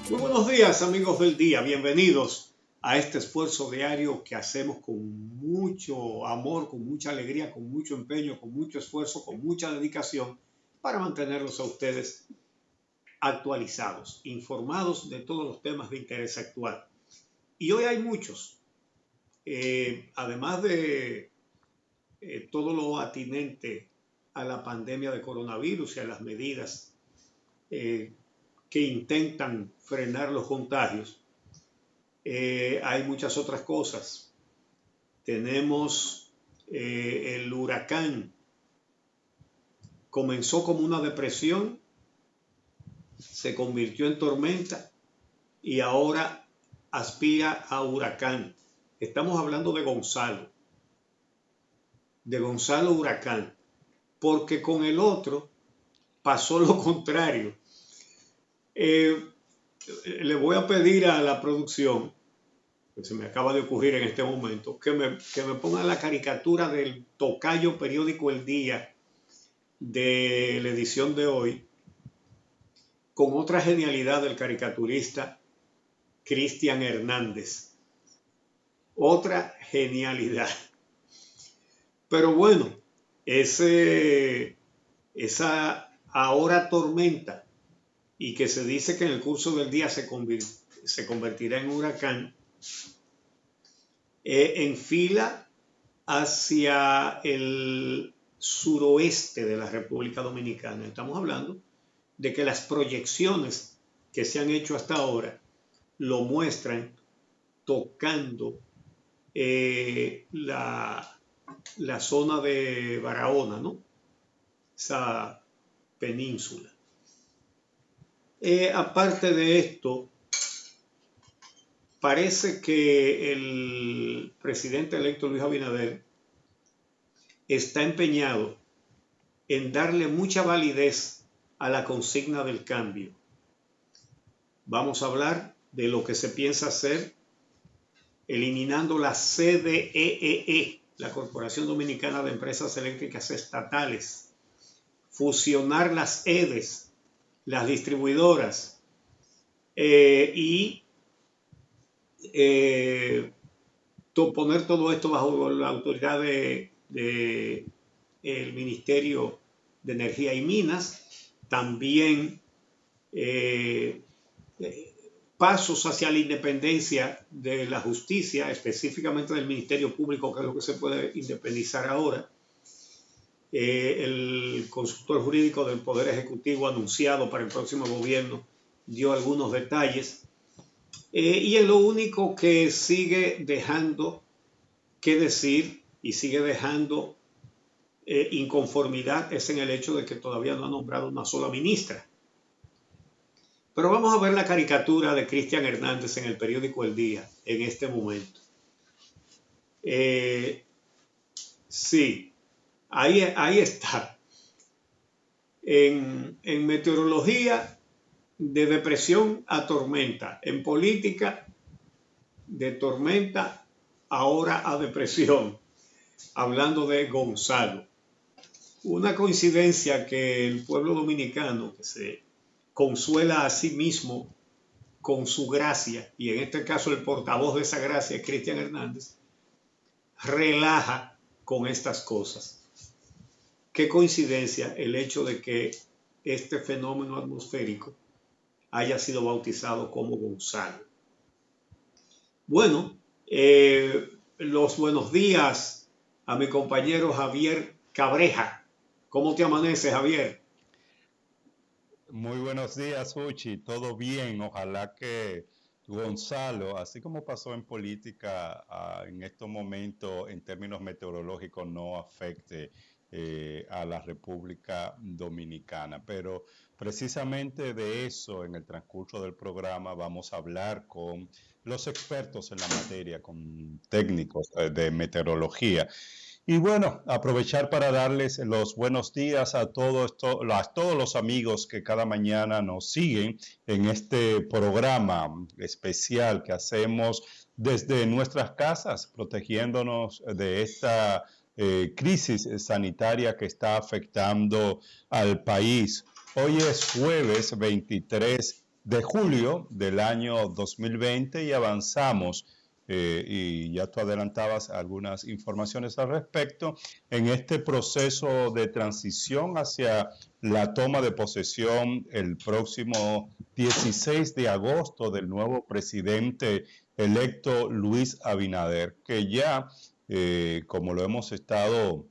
Muy buenos días, amigos del día. Bienvenidos a este esfuerzo diario que hacemos con mucho amor, con mucha alegría, con mucho empeño, con mucho esfuerzo, con mucha dedicación para mantenerlos a ustedes actualizados, informados de todos los temas de interés actual. Y hoy hay muchos. Además de todo lo atinente a la pandemia de coronavirus y a las medidas que intentan frenar los contagios, hay muchas otras cosas. Tenemos el huracán. Comenzó como una depresión, se convirtió en tormenta y ahora aspira a huracán. Estamos hablando de Gonzalo Huracán, porque con el otro pasó lo contrario. Le voy a pedir a la producción, que se me acaba de ocurrir en este momento, que me pongan la caricatura del tocayo periódico El Día de la edición de hoy, con otra genialidad del caricaturista Cristian Hernández. Otra genialidad. Pero bueno, esa ahora tormenta, y que se dice que en el curso del día se convertirá en huracán, enfila hacia el suroeste de la República Dominicana. Estamos hablando de que las proyecciones que se han hecho hasta ahora lo muestran tocando la zona de Barahona, ¿no? Esa península. Aparte de esto, parece que el presidente electo Luis Abinader está empeñado en darle mucha validez a la consigna del cambio. Vamos a hablar de lo que se piensa hacer eliminando la CDEE, la Corporación Dominicana de Empresas Eléctricas Estatales, fusionar las EDES, las distribuidoras, y poner todo esto bajo la autoridad del Ministerio de Energía y Minas. También pasos hacia la independencia de la justicia, específicamente del Ministerio Público, que es lo que se puede independizar ahora. El consultor jurídico del Poder Ejecutivo anunciado para el próximo gobierno dio algunos detalles. Y es lo único que sigue dejando que decir y sigue dejando inconformidad es en el hecho de que todavía no ha nombrado una sola ministra. Pero vamos a ver la caricatura de Cristian Hernández en el periódico El Día en este momento. Sí, ahí está. En meteorología, de depresión a tormenta. En política, de tormenta ahora a depresión. Hablando de Gonzalo. Una coincidencia que el pueblo dominicano, que se consuela a sí mismo con su gracia, y en este caso el portavoz de esa gracia es Cristian Hernández, relaja con estas cosas. Qué coincidencia el hecho de que este fenómeno atmosférico haya sido bautizado como Gonzalo. Bueno, los buenos días a mi compañero Javier Cabreja. ¿Cómo te amaneces, Javier? Muy buenos días, Uchi. Todo bien. Ojalá que Gonzalo, así como pasó en política, en estos momentos, en términos meteorológicos, no afecte a la República Dominicana. Pero precisamente de eso, en el transcurso del programa, vamos a hablar con los expertos en la materia, con técnicos de meteorología. Y bueno, aprovechar para darles los buenos días a todos los amigos que cada mañana nos siguen en este programa especial que hacemos desde nuestras casas, protegiéndonos de esta crisis sanitaria que está afectando al país. Hoy es jueves 23 de julio del año 2020 y avanzamos, y ya tú adelantabas algunas informaciones al respecto, en este proceso de transición hacia la toma de posesión el próximo 16 de agosto del nuevo presidente electo Luis Abinader, que ya, como lo hemos estado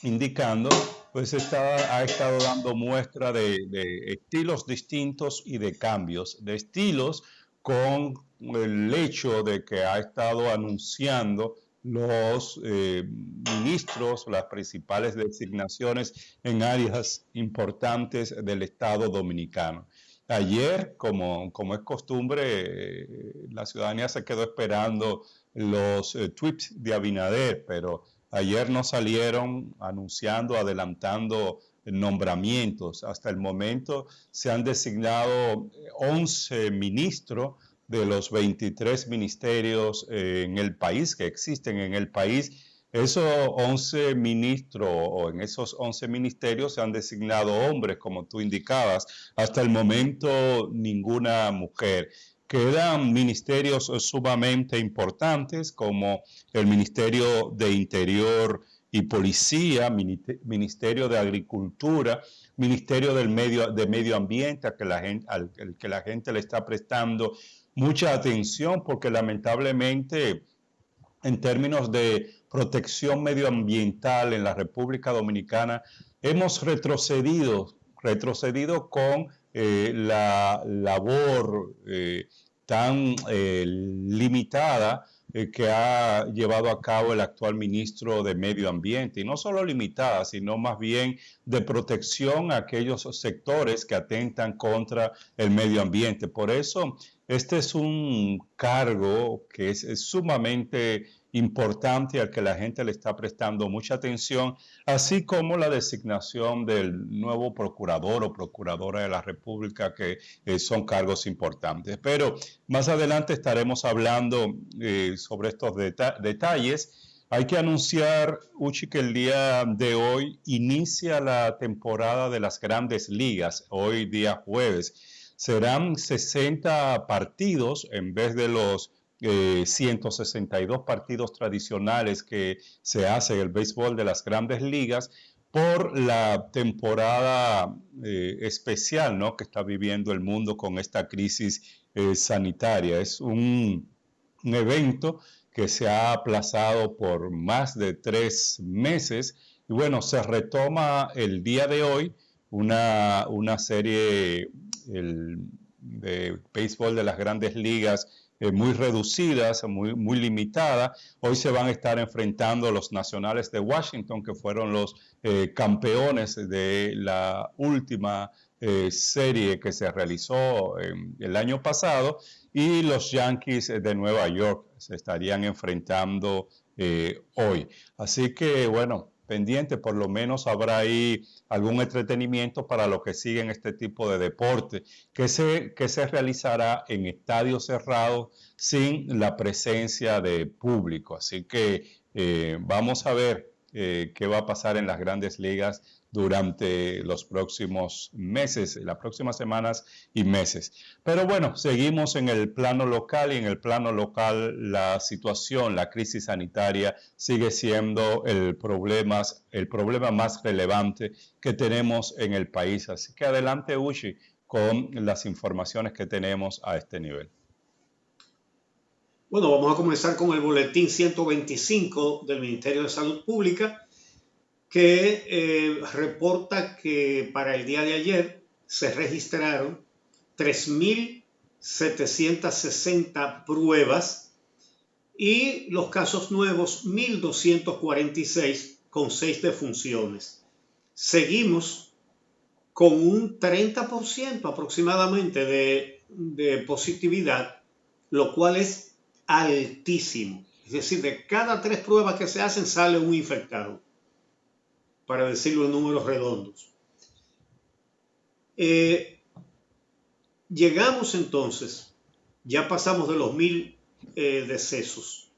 indicando, pues ha estado dando muestra de estilos distintos y de cambios de estilos, con el hecho de que ha estado anunciando los ministros, las principales designaciones en áreas importantes del Estado dominicano. Ayer, como es costumbre, la ciudadanía se quedó esperando los tweets de Abinader, pero ayer no salieron anunciando, adelantando nombramientos. Hasta el momento se han designado 11 ministros de los 23 ministerios en el país, que existen en el país. Esos 11 ministros, o en esos 11 ministerios se han designado hombres, como tú indicabas. Hasta el momento ninguna mujer. Quedan ministerios sumamente importantes como el Ministerio de Interior y Policía, Ministerio de Agricultura, Ministerio de Medio Ambiente, al que la gente le está prestando mucha atención, porque lamentablemente en términos de protección medioambiental en la República Dominicana hemos retrocedido con la labor tan limitada que ha llevado a cabo el actual ministro de Medio Ambiente. Y no solo limitada, sino más bien de protección a aquellos sectores que atentan contra el medio ambiente. Por eso, este es un cargo que es sumamente importante, al que la gente le está prestando mucha atención, así como la designación del nuevo procurador o procuradora de la República, que son cargos importantes. Pero más adelante estaremos hablando sobre estos detalles. Hay que anunciar, Uchi, que el día de hoy inicia la temporada de las Grandes Ligas, hoy día jueves. Serán 60 partidos en vez de los 162 partidos tradicionales que se hace en el béisbol de las Grandes Ligas, por la temporada especial, ¿no?, que está viviendo el mundo con esta crisis sanitaria. Es un evento que se ha aplazado por más de 3 meses y bueno, se retoma el día de hoy una serie de béisbol de las Grandes Ligas muy reducidas, muy limitada. Hoy se van a estar enfrentando los Nacionales de Washington, que fueron los campeones de la última serie que se realizó el año pasado, y los Yankees de Nueva York se estarían enfrentando hoy. Así que, bueno, pendiente, por lo menos habrá ahí algún entretenimiento para los que siguen este tipo de deporte, que se realizará en estadios cerrados sin la presencia de público. Así que vamos a ver qué va a pasar en las Grandes Ligas durante los próximos meses, las próximas semanas y meses. Pero bueno, seguimos en el plano local, y en el plano local la situación, la crisis sanitaria sigue siendo el problema más relevante que tenemos en el país. Así que adelante, Uchi, con las informaciones que tenemos a este nivel. Bueno, vamos a comenzar con el boletín 125 del Ministerio de Salud Pública, que reporta que para el día de ayer se registraron 3.760 pruebas y los casos nuevos 1.246, con 6 defunciones. Seguimos con un 30% aproximadamente de positividad, lo cual es altísimo. Es decir, de cada 3 pruebas que se hacen sale un infectado, para decirlo en números redondos. Llegamos entonces, ya pasamos de los 1.000 decesos,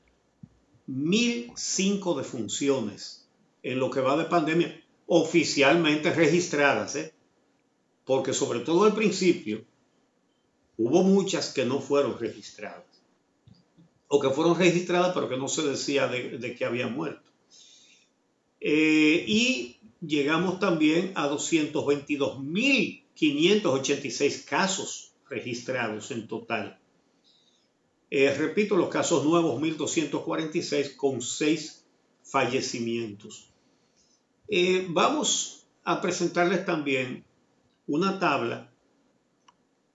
1.005 defunciones en lo que va de pandemia, oficialmente registradas, porque sobre todo al principio Hubo muchas que no fueron registradas, o que fueron registradas pero que no se decía de que había muerto. Y llegamos también a 222.586 casos registrados en total. Repito, los casos nuevos 1.246 con 6 fallecimientos. Vamos a presentarles también una tabla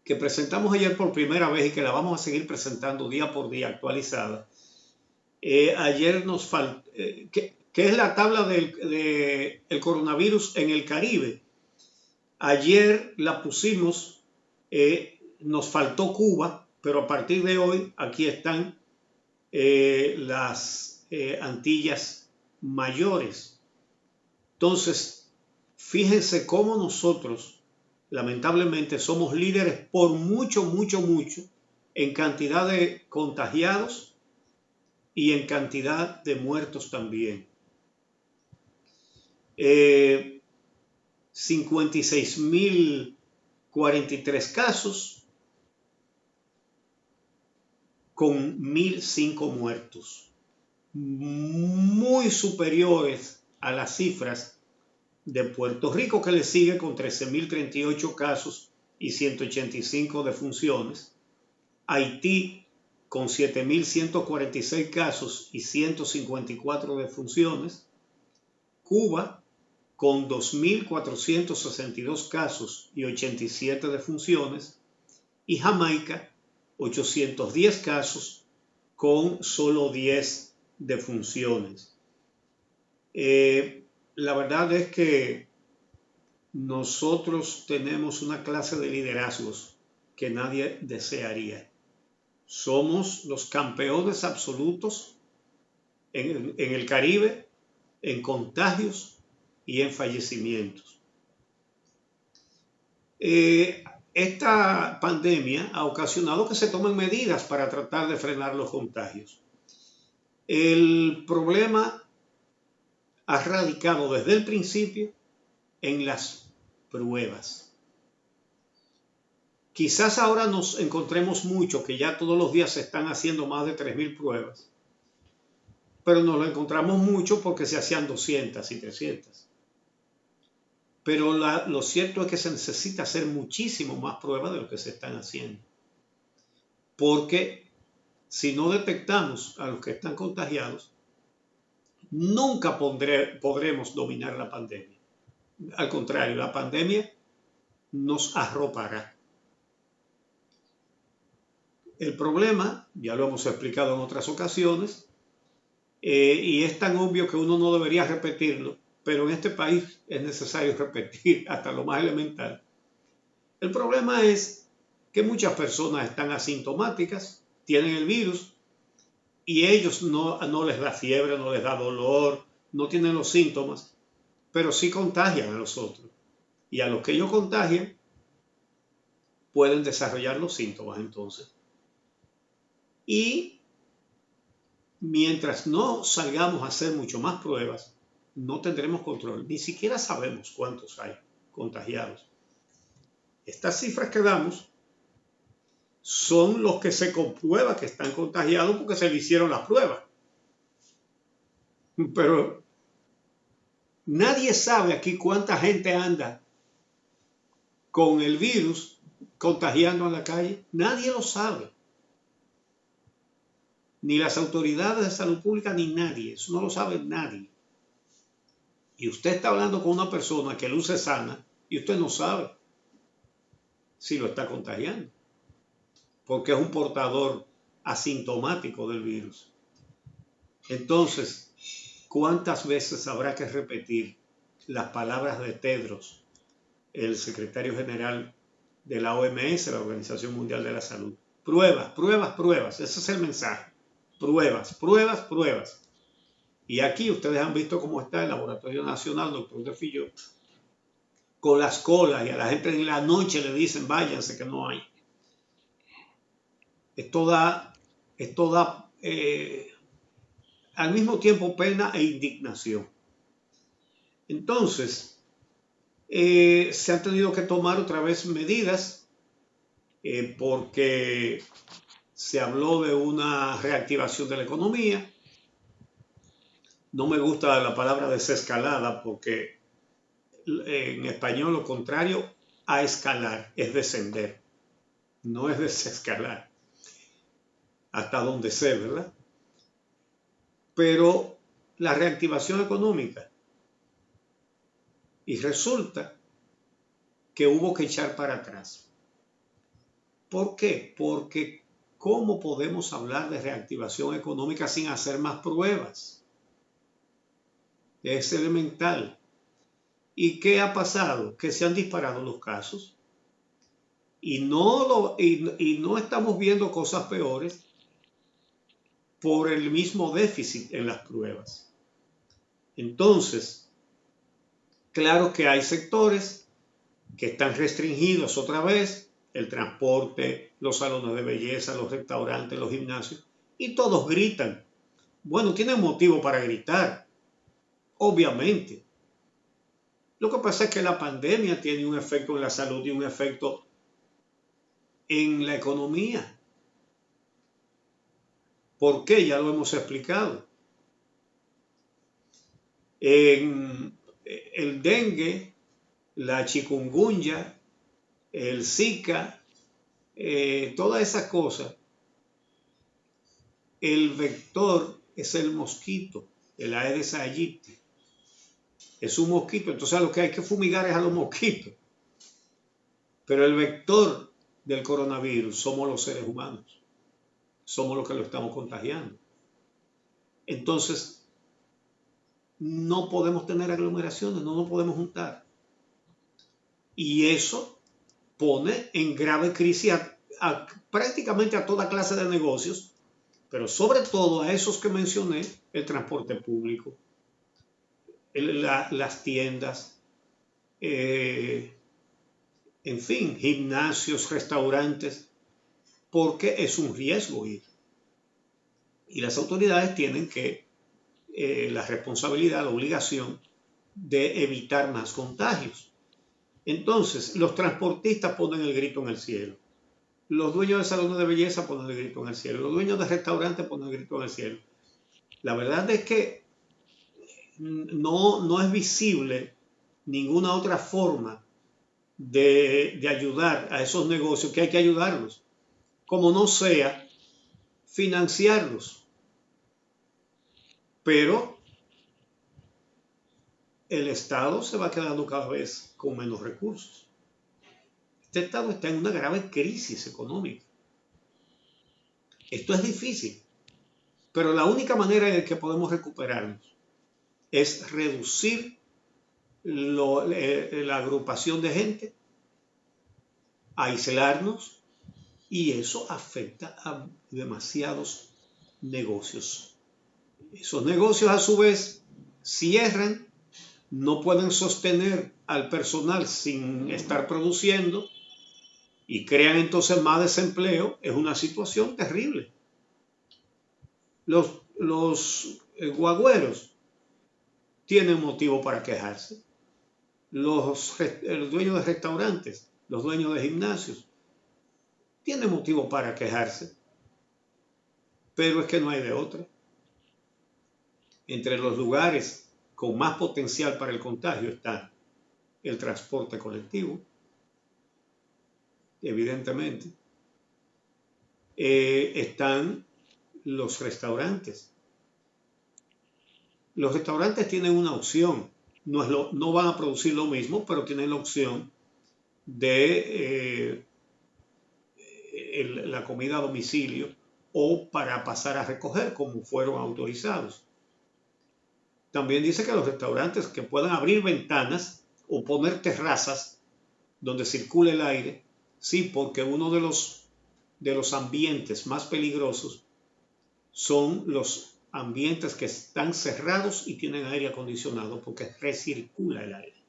que presentamos ayer por primera vez y que la vamos a seguir presentando día por día actualizada. Ayer nos faltó, que es la tabla del coronavirus en el Caribe. Ayer la pusimos, nos faltó Cuba, pero a partir de hoy aquí están las Antillas Mayores. Entonces, fíjense cómo nosotros, lamentablemente, somos líderes por mucho, mucho, mucho en cantidad de contagiados y en cantidad de muertos también. 56.043 casos con 1.005 muertos, muy superiores a las cifras de Puerto Rico, que le sigue con 13.038 casos y 185 defunciones, Haití con 7.146 casos y 154 defunciones, Cuba con 2.462 casos y 87 defunciones, y Jamaica 810 casos con solo 10 defunciones. La verdad es que nosotros tenemos una clase de liderazgos que nadie desearía. Somos los campeones absolutos en el Caribe, en contagios y en fallecimientos. Esta pandemia ha ocasionado que se tomen medidas para tratar de frenar los contagios. El problema ha radicado desde el principio en las pruebas. Quizás ahora nos encontremos mucho que ya todos los días se están haciendo más de 3.000 pruebas, pero nos lo encontramos mucho porque se hacían 200 y 300. Pero lo cierto es que se necesita hacer muchísimo más pruebas de lo que se están haciendo. Porque si no detectamos a los que están contagiados, nunca podremos dominar la pandemia. Al contrario, la pandemia nos arropará. El problema, ya lo hemos explicado en otras ocasiones, y es tan obvio que uno no debería repetirlo, pero en este país es necesario repetir hasta lo más elemental. El problema es que muchas personas están asintomáticas, tienen el virus y ellos no les da fiebre, no les da dolor, no tienen los síntomas, pero sí contagian a los otros. Y a los que ellos contagian pueden desarrollar los síntomas entonces. Y mientras no salgamos a hacer mucho más pruebas, no tendremos control. Ni siquiera sabemos cuántos hay contagiados. Estas cifras que damos son los que se comprueba que están contagiados porque se le hicieron las pruebas. Pero nadie sabe aquí cuánta gente anda con el virus contagiando en la calle. Nadie lo sabe. Ni las autoridades de salud pública ni nadie. Eso no lo sabe nadie. Y usted está hablando con una persona que luce sana y usted no sabe si lo está contagiando, porque es un portador asintomático del virus. Entonces, ¿cuántas veces habrá que repetir las palabras de Tedros, el secretario general de la OMS, la Organización Mundial de la Salud? Pruebas, pruebas, pruebas. Ese es el mensaje. Pruebas, pruebas, pruebas. Y aquí ustedes han visto cómo está el Laboratorio Nacional, doctor de Filló, con las colas, y a la gente en la noche le dicen váyanse que no hay. Esto da al mismo tiempo pena e indignación. Entonces, se han tenido que tomar otra vez medidas porque se habló de una reactivación de la economía. No me gusta la palabra desescalada porque en español lo contrario a escalar es descender, no es desescalar, hasta donde sé, ¿verdad? Pero la reactivación económica, y resulta que hubo que echar para atrás. ¿Por qué? Porque ¿cómo podemos hablar de reactivación económica sin hacer más pruebas? Es elemental. ¿Y qué ha pasado? Que se han disparado los casos y no estamos viendo cosas peores por el mismo déficit en las pruebas. Entonces, claro que hay sectores que están restringidos otra vez, el transporte, los salones de belleza, los restaurantes, los gimnasios, y todos gritan. Bueno, tienen motivo para gritar, obviamente. Lo que pasa es que la pandemia tiene un efecto en la salud y un efecto en la economía. ¿Por qué? Ya lo hemos explicado. En el dengue, la chikungunya, el Zika, todas esas cosas, el vector es el mosquito, el Aedes aegypti. Es un mosquito, entonces lo que hay que fumigar es a los mosquitos. Pero el vector del coronavirus somos los seres humanos. Somos los que lo estamos contagiando. Entonces, no podemos tener aglomeraciones, no nos podemos juntar. Y eso pone en grave crisis prácticamente a toda clase de negocios, pero sobre todo a esos que mencioné, el transporte público, las tiendas, en fin, gimnasios, restaurantes, porque es un riesgo ir. Y las autoridades tienen la responsabilidad, la obligación de evitar más contagios. Entonces, los transportistas ponen el grito en el cielo. Los dueños de salones de belleza ponen el grito en el cielo. Los dueños de restaurantes ponen el grito en el cielo. La verdad es que no es visible ninguna otra forma de ayudar a esos negocios, que hay que ayudarlos, como no sea financiarlos. Pero el Estado se va quedando cada vez con menos recursos. Este Estado está en una grave crisis económica. Esto es difícil, pero la única manera en que podemos recuperarnos es reducir la agrupación de gente, aislarnos, y eso afecta a demasiados negocios. Esos negocios a su vez cierran, no pueden sostener al personal sin estar produciendo y crean entonces más desempleo. Es una situación terrible. Los guagüeros tienen motivo para quejarse. Los dueños de restaurantes, los dueños de gimnasios, tienen motivo para quejarse. Pero es que no hay de otra. Entre los lugares con más potencial para el contagio está el transporte colectivo, evidentemente. Están los restaurantes. Los restaurantes tienen una opción. No van a producir lo mismo, pero tienen la opción de la comida a domicilio o para pasar a recoger, como fueron autorizados. También dice que los restaurantes que puedan abrir ventanas o poner terrazas donde circule el aire, sí, porque uno de los ambientes más peligrosos son los ambientes que están cerrados y tienen aire acondicionado, porque recircula el aire.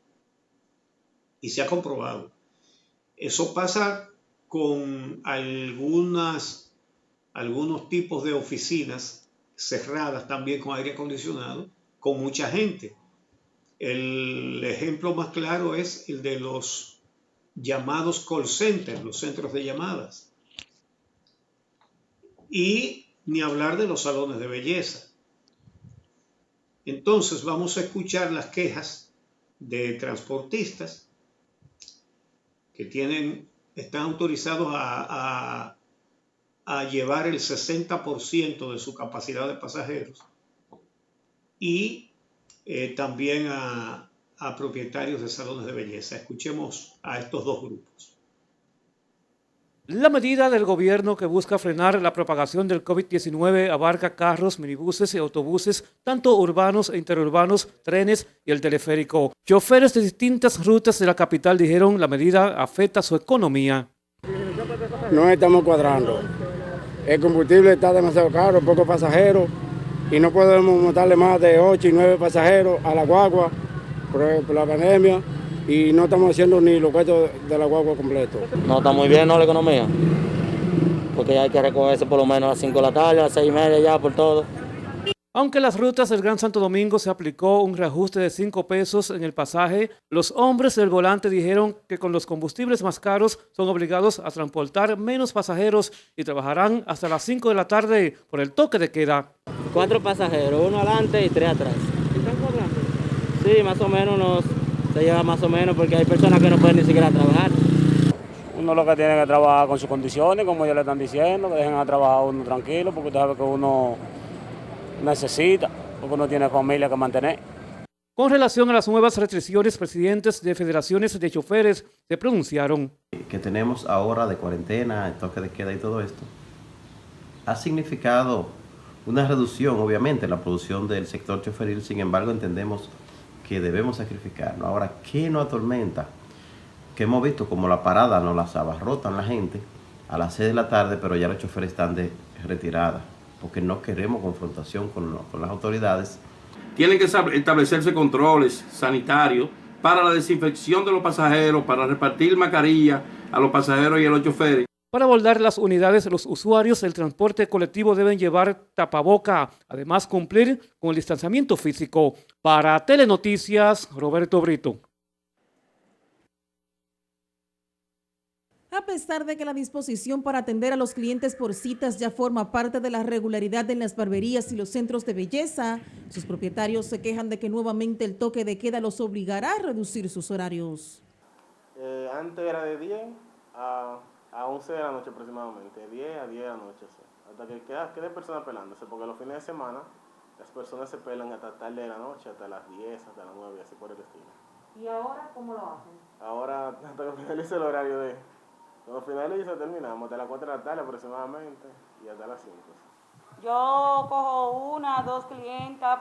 Y se ha comprobado. Eso pasa con algunos tipos de oficinas cerradas también con aire acondicionado, con mucha gente. El ejemplo más claro es el de los llamados call centers, los centros de llamadas. Y ni hablar de los salones de belleza. Entonces vamos a escuchar las quejas de transportistas que están autorizados a llevar el 60% de su capacidad de pasajeros y también a propietarios de salones de belleza. Escuchemos a estos dos grupos. La medida del gobierno que busca frenar la propagación del COVID-19 abarca carros, minibuses y autobuses, tanto urbanos e interurbanos, trenes y el teleférico. Choferes de distintas rutas de la capital dijeron la medida afecta su economía. No estamos cuadrando. El combustible está demasiado caro, pocos pasajeros y no podemos montarle más de 8 y 9 pasajeros a la guagua por la pandemia. Y no estamos haciendo ni los cuartos de la guagua completo. No está muy bien, ¿no? La economía. Porque hay que recogerse por lo menos a las 5 de la tarde, a las 6:30 ya por todo. Aunque las rutas del Gran Santo Domingo se aplicó un reajuste de 5 pesos en el pasaje, los hombres del volante dijeron que con los combustibles más caros son obligados a transportar menos pasajeros y trabajarán hasta las 5 de la tarde por el toque de queda. 4 pasajeros, 1 adelante y 3 atrás. ¿Están cobrando? Sí, más o menos se lleva más o menos porque hay personas que no pueden ni siquiera trabajar. Uno lo que tiene que trabajar con sus condiciones, como ellos le están diciendo, que dejen a trabajar uno tranquilo, porque usted sabe que uno necesita, porque uno tiene familia que mantener. Con relación a las nuevas restricciones, presidentes de federaciones de choferes se pronunciaron. Que tenemos ahora de cuarentena, el toque de queda y todo esto, ha significado una reducción, obviamente, en la producción del sector choferil. Sin embargo, entendemos que debemos sacrificarnos. Ahora, ¿qué nos atormenta? Que hemos visto como la parada nos las abarrotan la gente a las 6 de la tarde, pero ya los choferes están de retirada, porque no queremos confrontación con las autoridades. Tienen que establecerse controles sanitarios para la desinfección de los pasajeros, para repartir mascarillas a los pasajeros y a los choferes. Para abordar las unidades, los usuarios del transporte colectivo deben llevar tapaboca, además cumplir con el distanciamiento físico. Para Telenoticias, Roberto Brito. A pesar de que la disposición para atender a los clientes por citas ya forma parte de la regularidad en las barberías y los centros de belleza, sus propietarios se quejan de que nuevamente el toque de queda los obligará a reducir sus horarios. Antes era de 10 a 11 de la noche aproximadamente, 10 a 10 de la noche, sí. Hasta que quede personas pelándose, porque los fines de semana las personas se pelan hasta tarde de la noche, hasta las 10, hasta las 9, así por el estilo. ¿Y ahora cómo lo hacen? Ahora, hasta que finalice el horario cuando finalice terminamos, hasta las 4 de la tarde aproximadamente y hasta las 5. Yo cojo 1 o 2 clientas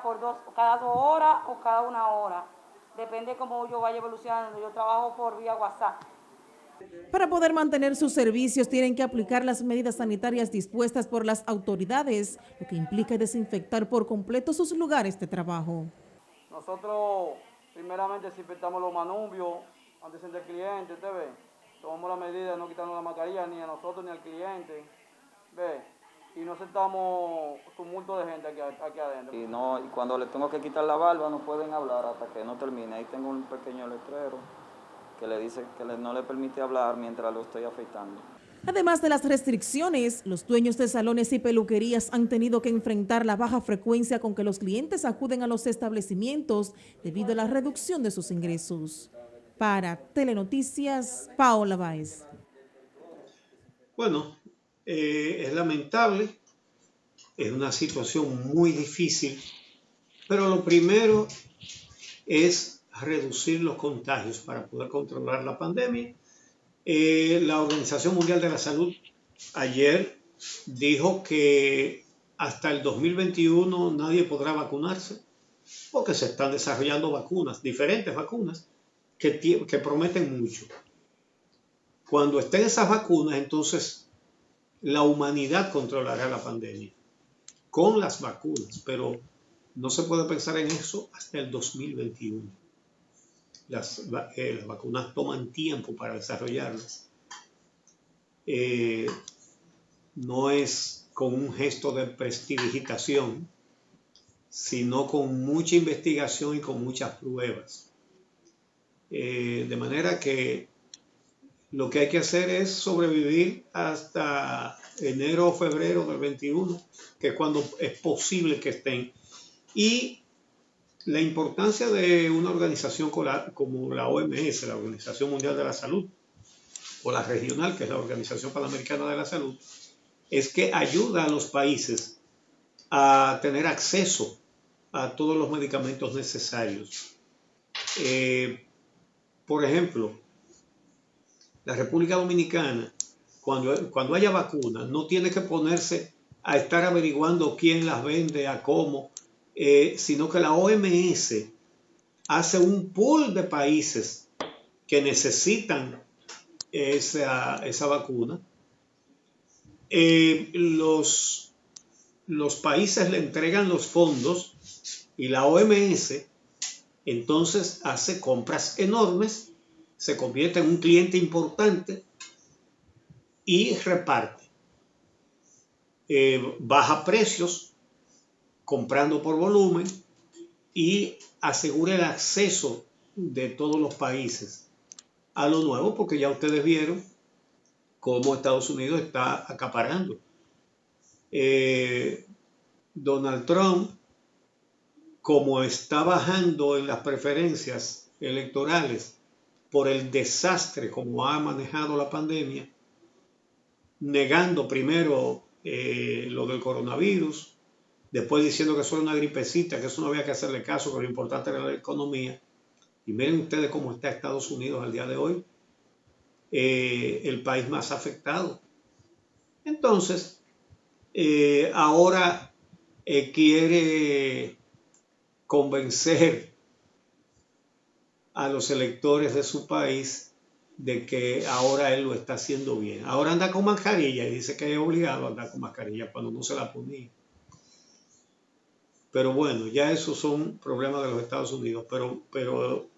cada 2 horas o cada 1 hora. Depende cómo yo vaya evolucionando. Yo trabajo por vía WhatsApp. Para poder mantener sus servicios tienen que aplicar las medidas sanitarias dispuestas por las autoridades, lo que implica desinfectar por completo sus lugares de trabajo. Nosotros primeramente desinfectamos los manubrios antes de sentar al cliente, usted ve. Tomamos la medida de no quitarnos la mascarilla ni a nosotros ni al cliente, ve. Y no sentamos tumulto de gente aquí adentro. Y cuando le tengo que quitar la barba no pueden hablar hasta que no termine. Ahí tengo un pequeño letrero que le dice que no le permite hablar mientras lo estoy afeitando. Además de las restricciones, los dueños de salones y peluquerías han tenido que enfrentar la baja frecuencia con que los clientes acuden a los establecimientos debido a la reducción de sus ingresos. Para Telenoticias, Paola Báez. Bueno, es lamentable, es una situación muy difícil, pero lo primero es reducir los contagios para poder controlar la pandemia. La Organización Mundial de la Salud ayer dijo que hasta el 2021 nadie podrá vacunarse porque se están desarrollando vacunas, diferentes vacunas que prometen mucho. Cuando estén esas vacunas, entonces la humanidad controlará la pandemia con las vacunas, pero no se puede pensar en eso hasta el 2021. Las vacunas toman tiempo para desarrollarlas. No es con un gesto de prestidigitación, sino con mucha investigación y con muchas pruebas. De manera que Lo que hay que hacer es sobrevivir hasta enero o febrero del 21, que es cuando es posible que estén. Y la importancia de una organización como la OMS, la Organización Mundial de la Salud, o la regional, que es la Organización Panamericana de la Salud, es que ayuda a los países a tener acceso a todos los medicamentos necesarios. Por ejemplo, la República Dominicana, cuando haya vacunas, no tiene que ponerse a estar averiguando quién las vende, a cómo, sino que la OMS hace un pool de países que necesitan esa vacuna. Los países le entregan los fondos y la OMS entonces hace compras enormes, se convierte en un cliente importante y reparte. Baja precios comprando por volumen y asegura el acceso de todos los países a lo nuevo, porque ya ustedes vieron cómo Estados Unidos está acaparando. Donald Trump, como está bajando en las preferencias electorales por el desastre como ha manejado la pandemia, negando primero lo del coronavirus, después diciendo que eso era una gripecita, que eso no había que hacerle caso, que lo importante era la economía. Y miren ustedes cómo está Estados Unidos al día de hoy, el país más afectado. Entonces, ahora quiere convencer a los electores de su país de que ahora él lo está haciendo bien. Ahora anda con mascarilla y dice que es obligado a andar con mascarilla cuando no se la ponía. Pero bueno, ya esos son problemas de los Estados Unidos. Pero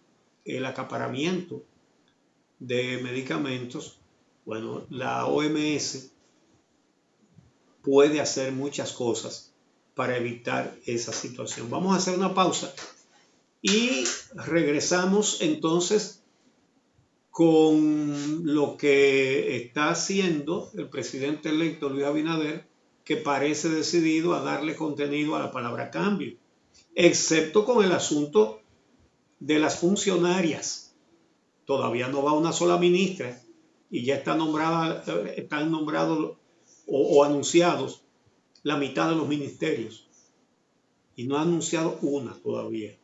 el acaparamiento de medicamentos, bueno, la OMS puede hacer muchas cosas para evitar esa situación. Vamos a hacer una pausa y regresamos entonces con lo que está haciendo el presidente electo Luis Abinader, que parece decidido a darle contenido a la palabra cambio, excepto con el asunto de las funcionarias. Todavía no va una sola ministra y ya están nombrados o anunciados la mitad de los ministerios y no ha anunciado una todavía.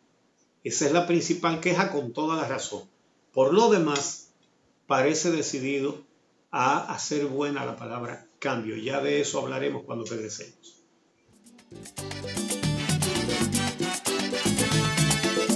Esa es la principal queja, con toda la razón. Por lo demás, parece decidido a hacer buena la palabra cambio. Ya de eso hablaremos cuando regresemos.